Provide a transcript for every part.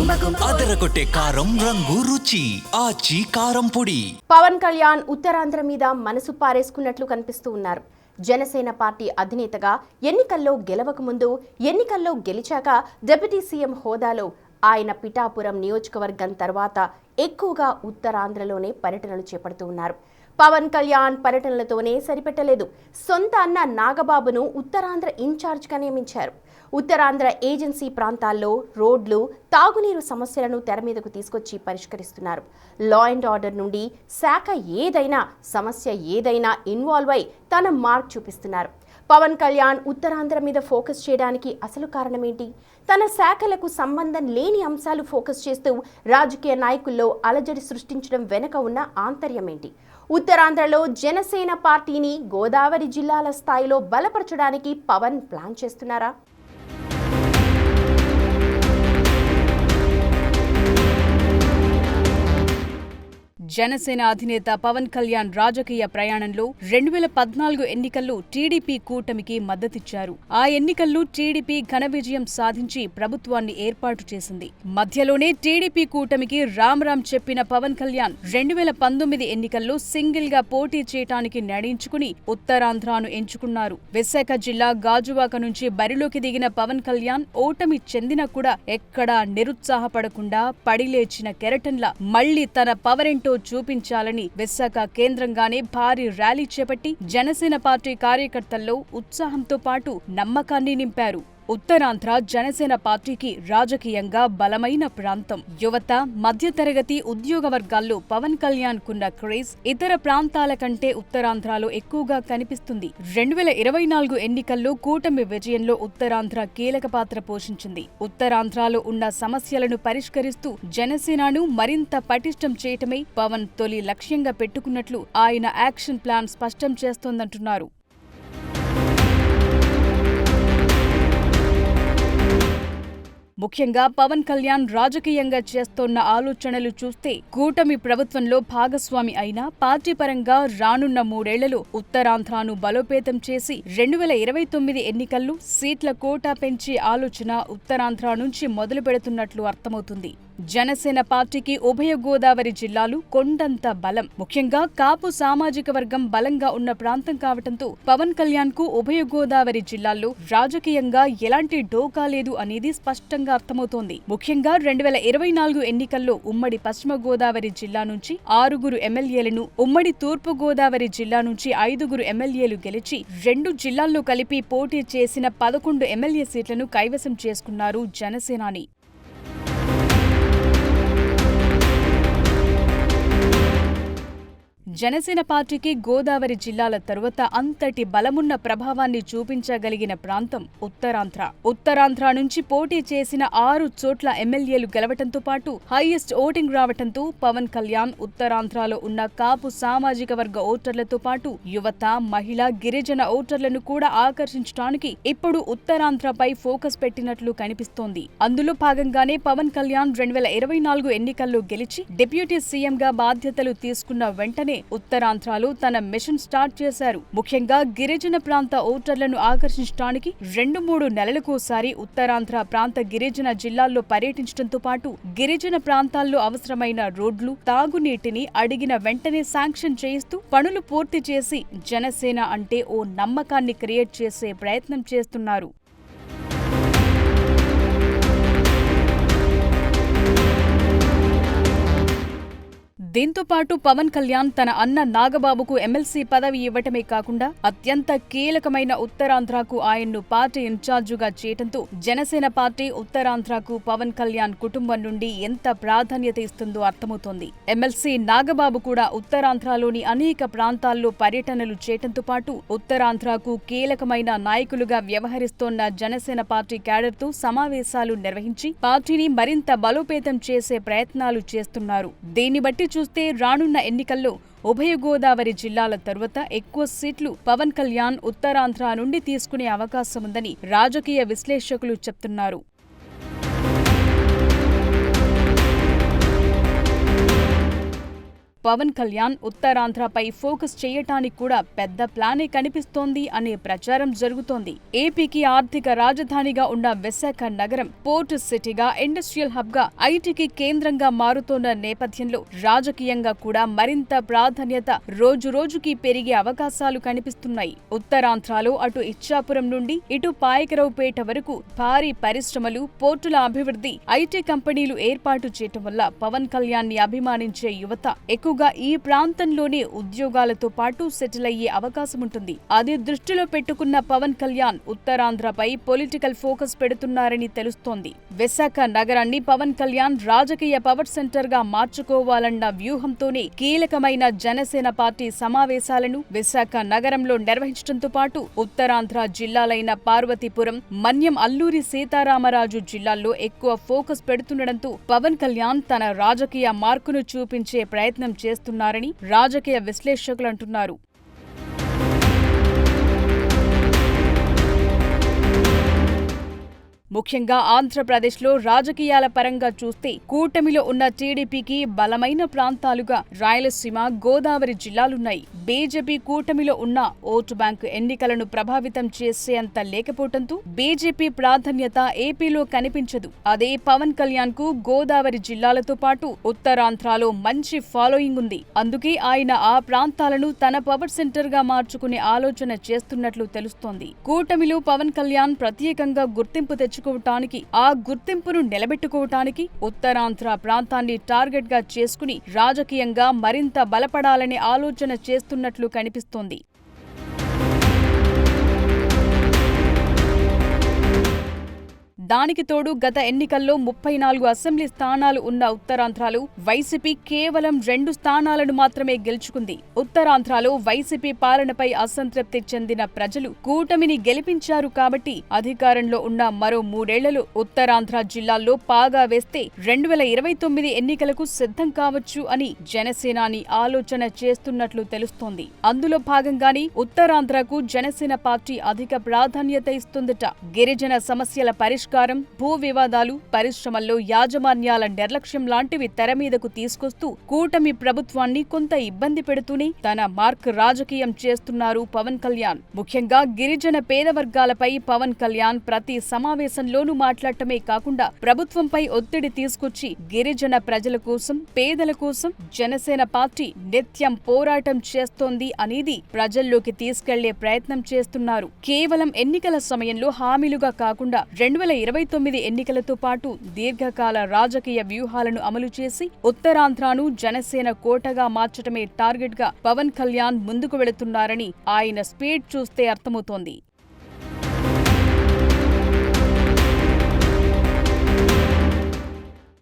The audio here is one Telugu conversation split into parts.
అదరగొట్టే కారం రంగు రుచి ఆచి కారం పొడి. పవన్ కళ్యాణ్ ఉత్తరాంధ్ర మీద మనసు పారేసుకున్నట్లు కనిపిస్తూ ఉన్నారు. జనసేన పార్టీ అధినేతగా ఎన్నికల్లో గెలవక ముందు, ఎన్నికల్లో గెలిచాక డిప్యూటీ సీఎం హోదాలో ఆయన పిఠాపురం నియోజకవర్గం తర్వాత ఎక్కువగా ఉత్తరాంధ్రలోనే పర్యటనలు చేపడుతూ ఉన్నారు. పవన్ కళ్యాణ్ పర్యటనలతోనే సరిపెట్టలేదు. సొంత అన్న నాగబాబును ఉత్తరాంధ్ర ఇన్ఛార్జ్గా నియమించారు. ఉత్తరాంధ్ర ఏజెన్సీ ప్రాంతాల్లో రోడ్లు, తాగునీరు సమస్యలను తెర మీదకు తీసుకొచ్చి పరిష్కరిస్తున్నారు. లా అండ్ ఆర్డర్ నుండి శాఖ ఏదైనా, సమస్య ఏదైనా ఇన్వాల్వ్ అయి తన మార్క్ చూపిస్తున్నారు. పవన్ కళ్యాణ్ ఉత్తరాంధ్ర మీద ఫోకస్ చేయడానికి అసలు కారణమేంటి? తన శాఖలకు సంబంధం లేని అంశాలు ఫోకస్ చేస్తూ రాజకీయ నాయకుల్లో అలజడి సృష్టించడం వెనుక ఉన్న ఆంతర్యం ఏంటి? ఉత్తరాంధ్రలో జనసేన పార్టీని గోదావరి జిల్లాల స్థాయిలో బలపరచడానికి పవన్ ప్లాన్ చేస్తున్నారా? జనసేన అధినేత పవన్ కళ్యాణ్ రాజకీయ ప్రయాణంలో 2014 ఎన్నికల్లో టీడీపీ కూటమికి మద్దతిచ్చారు. ఆ ఎన్నికల్లో టీడీపీ ఘన విజయం సాధించి ప్రభుత్వాన్ని ఏర్పాటు చేసింది. మధ్యలోనే టీడీపీ కూటమికి రామ్ చెప్పిన పవన్ కళ్యాణ్ 2019 ఎన్నికల్లో సింగిల్ గా పోటీ చేయడానికి నిర్ణయించుకుని ఉత్తరాంధ్రను ఎంచుకున్నారు. విశాఖ జిల్లా గాజువాక నుంచి బరిలోకి దిగిన పవన్ కళ్యాణ్ ఓటమి చెందినా కూడా ఎక్కడా నిరుత్సాహపడకుండా పడిలేచిన కెరటన్లా మళ్లీ తన పవరేంటో చూపించాలని విశాఖ కేంద్రంగానే భారీ ర్యాలీ చేపట్టి జనసేన పార్టీ కార్యకర్తల్లో ఉత్సాహంతో పాటు నమ్మకాన్ని నింపారు. ఉత్తరాంధ్ర జనసేన పార్టీకి రాజకీయంగా బలమైన ప్రాంతం. యువత, మధ్యతరగతి, ఉద్యోగ వర్గాల్లో పవన్ కళ్యాణ్ కున్న క్రేజ్ ఇతర ప్రాంతాల కంటే ఉత్తరాంధ్రలో ఎక్కువగా కనిపిస్తుంది. 2024 ఎన్నికల్లో కూటమి విజయంలో ఉత్తరాంధ్ర కీలక పాత్ర పోషించింది. ఉత్తరాంధ్రలో ఉన్న సమస్యలను పరిష్కరిస్తూ జనసేనను మరింత పటిష్టం చేయటమే పవన్ తొలి లక్ష్యంగా పెట్టుకున్నట్లు ఆయన యాక్షన్ ప్లాన్ స్పష్టం చేస్తోందంటున్నారు. ముఖ్యంగా పవన్ కళ్యాణ్ రాజకీయంగా చేస్తోన్న ఆలోచనలు చూస్తే కూటమి ప్రభుత్వంలో భాగస్వామి అయినా పార్టీ పరంగా రానున్న 3 ఏళ్లలో ఉత్తరాంధ్రను బలోపేతం చేసి 2029 ఎన్నికల్లో సీట్ల కోటా పెంచే ఆలోచన ఉత్తరాంధ్ర నుంచి మొదలు పెడుతున్నట్లు అర్థమవుతుంది. జనసేన పార్టీకి ఉభయ గోదావరి జిల్లాలు కొండంత బలం. ముఖ్యంగా కాపు సామాజిక వర్గం బలంగా ఉన్న ప్రాంతం కావటంతో పవన్ కళ్యాణ్ కు ఉభయ గోదావరి జిల్లాల్లో రాజకీయంగా ఎలాంటి డోకా లేదు అనేది స్పష్టంగా అర్థమవుతోంది. ముఖ్యంగా 2024 ఎన్నికల్లో ఉమ్మడి పశ్చిమ గోదావరి జిల్లా నుంచి 6 ఎమ్మెల్యేలను, ఉమ్మడి తూర్పు గోదావరి జిల్లా నుంచి 5 ఎమ్మెల్యేలు గెలిచి 2 జిల్లాల్లో కలిపి పోటీ చేసిన 11 ఎమ్మెల్యే సీట్లను కైవసం చేసుకున్నారు జనసేనాని. జనసేన పార్టీకి గోదావరి జిల్లాల తరువాత అంతటి బలమున్న ప్రభావాన్ని చూపించగలిగిన ప్రాంతం ఉత్తరాంధ్ర. ఉత్తరాంధ్ర నుంచి పోటీ చేసిన 6 చోట్ల ఎమ్మెల్యేలు గెలవటంతో పాటు హైయెస్ట్ ఓటింగ్ రావటంతో పవన్ కళ్యాణ్ ఉత్తరాంధ్రలో ఉన్న కాపు సామాజిక వర్గ ఓటర్లతో పాటు యువత, మహిళ, గిరిజన ఓటర్లను కూడా ఆకర్షించడానికి ఇప్పుడు ఉత్తరాంధ్రపై ఫోకస్ పెట్టినట్లు కనిపిస్తోంది. అందులో భాగంగానే పవన్ కళ్యాణ్ 2024 ఎన్నికల్లో గెలిచి డిప్యూటీ సీఎంగా బాధ్యతలు తీసుకున్న వెంటనే ఉత్తరాంధ్రలో తన మిషన్ స్టార్ట్ చేశారు. ముఖ్యంగా గిరిజన ప్రాంత ఓటర్లను ఆకర్షించడానికి 2-3 నెలలకోసారి ఉత్తరాంధ్ర ప్రాంత గిరిజన జిల్లాల్లో పర్యటించడంతో పాటు గిరిజన ప్రాంతాల్లో అవసరమైన రోడ్లు, తాగునీటిని అడిగిన వెంటనే శాంక్షన్ చేయిస్తూ పనులు పూర్తి చేసి జనసేన అంటే ఓ నమ్మకాన్ని క్రియేట్ చేసే ప్రయత్నం చేస్తున్నారు. దీంతో పాటు పవన్ కళ్యాణ్ తన అన్న నాగబాబుకు ఎమ్మెల్సీ పదవి ఇవ్వటమే కాకుండా అత్యంత కీలకమైన ఉత్తరాంధ్రకు ఆయన్ను పార్టీ ఇన్ఛార్జుగా చేయటంతో జనసేన పార్టీ ఉత్తరాంధ్రకు పవన్ కళ్యాణ్ కుటుంబం నుండి ఎంత ప్రాధాన్యత ఇస్తుందో అర్థమవుతోంది. ఎమ్మెల్సీ నాగబాబు కూడా ఉత్తరాంధ్రలోని అనేక ప్రాంతాల్లో పర్యటనలు చేయటంతో పాటు ఉత్తరాంధ్రకు కీలకమైన నాయకులుగా వ్యవహరిస్తోన్న జనసేన పార్టీ క్యాడర్తో సమావేశాలు నిర్వహించి పార్టీని మరింత బలోపేతం చేసే ప్రయత్నాలు చేస్తున్నారు. దీన్ని బట్టి చూస్తే రానున్న ఎన్నికల్లో ఉభయ గోదావరి జిల్లాల తరువాత ఎక్కువ సీట్లు పవన్ కళ్యాణ్ ఉత్తరాంధ్ర నుండి తీసుకునే అవకాశముందని రాజకీయ విశ్లేషకులు చెప్తున్నారు. పవన్ కళ్యాణ్ ఉత్తరాంధ్రపై ఫోకస్ చేయటానికి కూడా పెద్ద ప్లానే కనిపిస్తోంది అనే ప్రచారం జరుగుతోంది. ఏపీకి ఆర్థిక రాజధానిగా ఉన్న విశాఖ నగరం పోర్ట్ సిటీగా, ఇండస్ట్రియల్ హబ్ గా, ఐటీకి కేంద్రంగా మారుతోన్న నేపథ్యంలో రాజకీయంగా కూడా మరింత ప్రాధాన్యత రోజురోజుకి పెరిగే అవకాశాలు కనిపిస్తున్నాయి. ఉత్తరాంధ్రలో అటు ఇచ్చాపురం నుండి ఇటు పాయకరావుపేట వరకు భారీ పరిశ్రమలు, పోర్టుల అభివృద్ధి, ఐటీ కంపెనీలు ఏర్పాటు చేయటం వల్ల పవన్ కళ్యాణ్ ని అభిమానించే యువత ఎక్కువగా ఈ ప్రాంతంలోనే ఉద్యోగాలతో పాటు సెటిల్ అయ్యే అవకాశం ఉంటుంది. అది దృష్టిలో పెట్టుకున్న పవన్ కళ్యాణ్ ఉత్తరాంధ్రపై పొలిటికల్ ఫోకస్ పెడుతున్నారని తెలుస్తోంది. విశాఖ నగరాన్ని పవన్ కళ్యాణ్ రాజకీయ పవర్ సెంటర్ గా మార్చుకోవాలన్న వ్యూహంతోనే కీలకమైన జనసేన పార్టీ సమావేశాలను విశాఖ నగరంలో నిర్వహించడంతో పాటు ఉత్తరాంధ్ర జిల్లాలైన పార్వతీపురం, మన్యం, అల్లూరి సీతారామరాజు జిల్లాల్లో ఎక్కువ ఫోకస్ పెడుతుండటంతో పవన్ కళ్యాణ్ తన రాజకీయ మార్కును చూపించే ప్రయత్నం చేస్తున్నారని రాజకీయ విశ్లేషకులు అంటున్నారు. ముఖ్యంగా ఆంధ్రప్రదేశ్లో రాజకీయాల పరంగా చూస్తే కూటమిలో ఉన్న టీడీపీకి బలమైన ప్రాంతాలుగా రాయలసీమ, గోదావరి జిల్లాలున్నాయి. బీజేపీ కూటమిలో ఉన్న ఓటు బ్యాంకు ఎన్నికలను ప్రభావితం చేసేంత లేకపోవడంతో బీజేపీ ప్రాధాన్యత ఏపీలో కనిపించదు. అదే పవన్ కళ్యాణ్ కు గోదావరి జిల్లాలతో పాటు ఉత్తరాంధ్రలో మంచి ఫాలోయింగ్ ఉంది. అందుకే ఆయన ఆ ప్రాంతాలను తన పవర్ సెంటర్ గా మార్చుకునే ఆలోచన చేస్తున్నట్లు తెలుస్తోంది. కూటమిలో పవన్ కళ్యాణ్ ప్రత్యేకంగా గుర్తింపు తెచ్చుకోవటానికి, ఆ గుర్తింపును నిలబెట్టుకోవటానికి ఉత్తరాంధ్ర ప్రాంతాన్ని టార్గెట్ గా చేసుకుని రాజకీయంగా మరింత బలపడాలనే ఆలోచన చేస్తున్నట్లు కనిపిస్తోంది. దానికి తోడు గత ఎన్నికల్లో 34 అసెంబ్లీ స్థానాలు ఉన్న ఉత్తరాంధ్రలో వైసీపీ కేవలం 2 స్థానాలను మాత్రమే గెలుచుకుంది. ఉత్తరాంధ్రలో వైసీపీ పాలనపై అసంతృప్తి చెందిన ప్రజలు కూటమిని గెలిపించారు కాబట్టి అధికారంలో ఉన్న మరో 3 ఏళ్లలో ఉత్తరాంధ్ర జిల్లాల్లో పాగా వేస్తే 2029 ఎన్నికలకు సిద్ధం కావచ్చు అని జనసేనాని ఆలోచన చేస్తున్నట్లు తెలుస్తోంది. అందులో భాగంగానే ఉత్తరాంధ్రకు జనసేన పార్టీ అధిక ప్రాధాన్యత ఇస్తుందట. గిరిజన సమస్యల పరిష్కారం, భూ వివాదాలు, పరిశ్రమల్లో యాజమాన్యాల నిర్లక్ష్యం లాంటివి తెరమీదకు తీసుకొస్తూ కూటమి ప్రభుత్వాన్ని కొంత ఇబ్బంది పెడుతూనే తన మార్క్ రాజకీయం చేస్తున్నారు పవన్ కళ్యాణ్. ముఖ్యంగా గిరిజన పేద వర్గాలపై పవన్ కళ్యాణ్ ప్రతి సమావేశంలోనూ మాట్లాడటమే కాకుండా ప్రభుత్వంపై ఒత్తిడి తీసుకొచ్చి గిరిజన ప్రజల కోసం, పేదల కోసం జనసేన పార్టీ నిత్యం పోరాటం చేస్తోంది అనేది ప్రజల్లోకి తీసుకెళ్లే ప్రయత్నం చేస్తున్నారు. కేవలం ఎన్నికల సమయంలో హామీలుగా కాకుండా 2029 ఎన్నికలతో పాటు దీర్ఘకాల రాజకీయ వ్యూహాలను అమలు చేసి ఉత్తరాంధ్రను జనసేన కోటగా మార్చడమే టార్గెట్ గా పవన్ కళ్యాణ్ ముందుకు వెళుతున్నారని ఆయన స్పీడ్ చూస్తే అర్థమవుతోంది.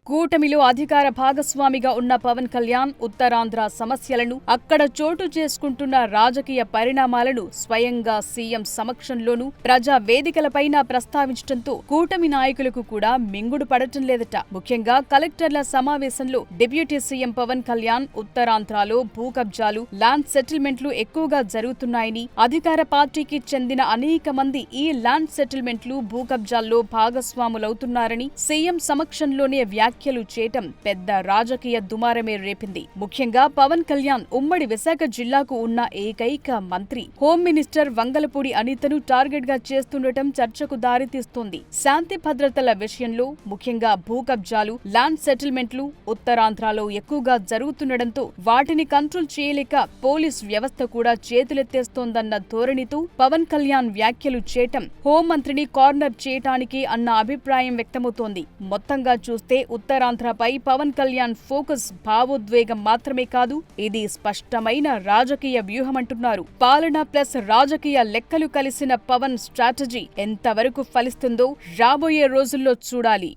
కూటమిలో అధికార భాగస్వామిగా ఉన్న పవన్ కళ్యాణ్ ఉత్తరాంధ్ర సమస్యలను, అక్కడ చోటు చేసుకుంటున్న రాజకీయ పరిణామాలను స్వయంగా సీఎం సమక్షంలోనూ ప్రజా వేదికలపైన ప్రస్తావించడంతో కూటమి నాయకులకు కూడా మింగుడు పడటం లేదట. ముఖ్యంగా కలెక్టర్ల సమావేశంలో డిప్యూటీ సీఎం పవన్ కళ్యాణ్ ఉత్తరాంధ్రలో భూ కబ్జాలు, ల్యాండ్ సెటిల్మెంట్లు ఎక్కువగా జరుగుతున్నాయని, అధికార పార్టీకి చెందిన అనేక మంది ఈ ల్యాండ్ సెటిల్మెంట్లు, భూ కబ్జాల్లో భాగస్వాములవుతున్నారని సీఎం సమక్షంలోనే వ్యాఖ్యలు చేయటం పెద్ద రాజకీయ దుమారమే రేపింది. ముఖ్యంగా పవన్ కళ్యాణ్ ఉమ్మడి విశాఖ జిల్లాకు ఉన్న ఏకైక మంత్రి, హోం మినిస్టర్ వంగలపూడి అనితను టార్గెట్ గా చేస్తుండటం చర్చకు దారితీస్తోంది. శాంతి భద్రతల విషయంలో ముఖ్యంగా భూ కబ్జాలు, ల్యాండ్ సెటిల్మెంట్లు ఉత్తరాంధ్రలో ఎక్కువగా జరుగుతుండటంతో వాటిని కంట్రోల్ చేయలేక పోలీస్ వ్యవస్థ కూడా చేతులెత్తేస్తోందన్న ధోరణితో పవన్ కళ్యాణ్ వ్యాఖ్యలు చేయటం హోంమంత్రిని కార్నర్ చేయటానికి అన్న అభిప్రాయం వ్యక్తమవుతోంది. మొత్తంగా చూస్తే ఉత్తరాంధ్రపై పవన్ కళ్యాణ్ ఫోకస్ భావోద్వేగం మాత్రమే కాదు, ఇది స్పష్టమైన రాజకీయ వ్యూహమంటున్నారు. పాలన ప్లస్ రాజకీయ లెక్కలు కలిసిన పవన్ స్ట్రాటజీ ఎంతవరకు ఫలిస్తుందో రాబోయే రోజుల్లో చూడాలి.